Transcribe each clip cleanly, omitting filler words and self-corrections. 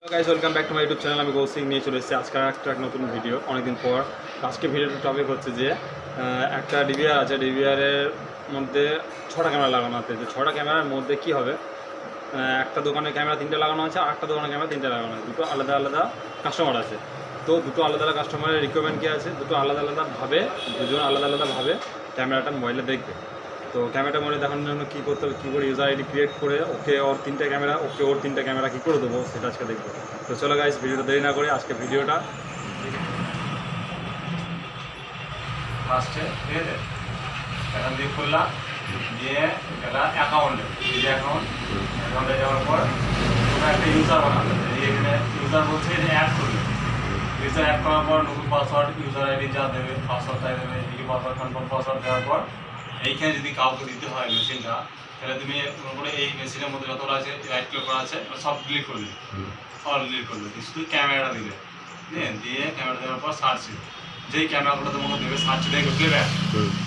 Guys welcome back to my YouTube channel. আমি কৌশিক নিয়ে চলে এসেছি আজকে একটা নতুন ভিডিও অনেকদিন পর। আজকে ভিডিওর টপিক হচ্ছে যে একটা ডিভিআর আছে, ডিভিআরের মধ্যে 6টা ক্যামেরা লাগানো আছে। যে 6টা ক্যামেরার মধ্যে কি হবে, একটা দোকানে ক্যামেরা 3টে লাগানো আছে, আর একটা দোকানে ক্যামেরা 3টে লাগানো আছে। দুটো আলাদা আলাদা কাস্টমার আছে। তো দুটো আলাদা আলাদা কাস্টমারের রিকোয়ারমেন্ট কী আছে, দুটো আলাদা আলাদাভাবে দুজন আলাদা আলাদাভাবে ক্যামেরাটা মোবাইলে দেখবে। তো ক্যামেরাটা মোবাইলে দেখানোর জন্য কী করতে হবে, কী করে ইউজার আইডি ক্রিয়েট করে ওকে ওর 3টে ক্যামেরা, ওকে ওর 3টে ক্যামেরা কী করে দেবো সেটা আজকে দেখবো। তো চলো গাইস, ভিডিওটা দেরি না করে আজকে ভিডিওটা ফার্স্টে ঠিক আছে, এখান দিয়ে খুললাম, দিয়ে এটা অ্যাকাউন্টে অ্যাকাউন্টে যাওয়ার পর তোমরা একটা ইউজার বানাবে। এখানে ইউজার বলছে যে অ্যাড করবে। ইউজার অ্যাড করার পর নতুন পাসওয়ার্ড, ইউজার আইডি যা দেবে পাসওয়ার্ড তাই দেবে। এই পাসওয়ার্ড কনফার্ম পাসওয়ার্ড দেওয়ার পর এইখানে যদি কাউকে দিতে হয় মেশিনটা, তাহলে তুমি মনে করে এই মেশিনের মধ্যে যতটা আছে রাইট ক্লিক করা আছে সব ডিলিট করলে, অল ডিলিট করলে, শুধু ক্যামেরাটা দিলে, দিয়ে ক্যামেরা দেওয়ার পর সার্চ, যেই ক্যামেরাগুলো তোমাকে দেবে সার্চ দিয়ে প্লেব্যাক,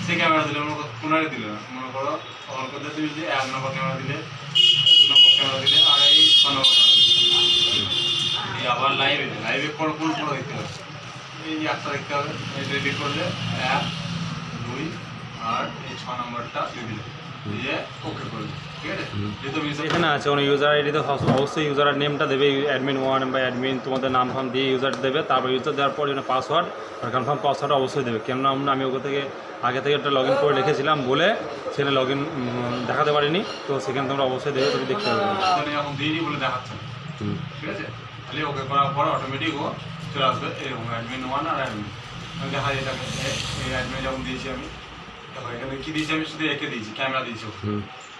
সেই ক্যামেরা দিলে মনে করো পুনরায় দিলে না, মনে করো অন করতে তুমি যদি 1 নম্বর ক্যামেরা দিলে, 2 নম্বর ক্যামেরা দিলে, আর এই 6 নম্বর এই আবার লাইভে কোন দেখতে হবে, এই একটা দেখতে হবে। এই রেডি করলে 1 2 আর এই 6 নম্বরটা দিয়ে ওকে করলে, ঠিক আছে। এখানে আছে কোনো ইউজার আইডিতে অবশ্যই ইউজার নেমটা দেবে, অ্যাডমিন 1 বা অ্যাডমিন তোমাদের নাম ফাম দিয়ে ইউজার দেবে। তারপর ইউজার দেওয়ার পর যেন পাসওয়ার্ড আর কনফার্ম পাসওয়ার্ড অবশ্যই দেবে। কেননা আমি ওকে থেকে আগে থেকে একটা লগ ইন করে রেখেছিলাম বলে সেখানে লগ ইন দেখাতে পারিনি। তো সেখানে তোমরা অবশ্যই দেবে, তুমি দেখতে পাবে। এখন দিইনি বলে দেখাচ্ছে, ঠিক আছে। তাহলে ওকে করার পর অটোমেটিক ও চলে আসবে এরকম অ্যাডমিন 1 আর অ্যাডমিন। আমি দেখা যায় এটাকে এই অ্যাডমিন যেমন দিয়েছি আমি, দেখো এখানে কী দিয়েছি, আমি শুধু একে দিয়েছি, ক্যামেরা দিয়েছি।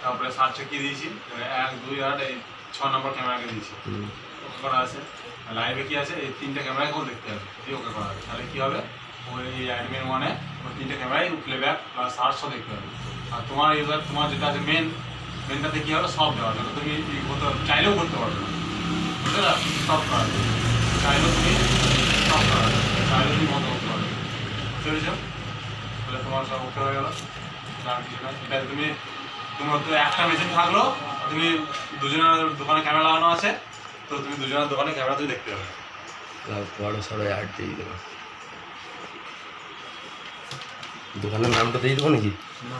তারপরে সার্চে কী দিয়েছি, 1 2 আর এই 6 নম্বর ক্যামেরাকে দিয়েছি, ওকে করা আছে। লাইভে কী আছে, এই 3টে ক্যামেরাকেও দেখতে হবে, দিয়ে ওকে করা আছে। তাহলে কী হবে, ওই অ্যাডমিন 1-এ ওই 3টে ক্যামেরাই প্লেব্যাক প্লাস সার্চও দেখতে হবে। আর তোমার ইউজার, তোমার যেটা আছে মেনটাতে কী হবে, সব দেওয়া যাবে। তুমি চাইলেও করতে পারবে না, বুঝতে পারো, সব করা যাবে। চাইলেও তুমি সব করা যাবে, চাইলেও তুমি বন্ধ করতে পারবে, বুঝতে পেরেছ? তাহলে তোমার সব ওকে হয়ে গেলো। আর কিছু না, এটা তোমার তো একটা মেশিন থাকলো, তুমি দুজনের দোকানে ক্যামেরা লাগানো আছে, তো তুমি দুজনের দোকানে ক্যামেরা তুমি দেখতে পাবে। বড় সড়ো অ্যাড দিয়ে দেবো। দোকানের নামটা দিয়ে দেবো নাকি? না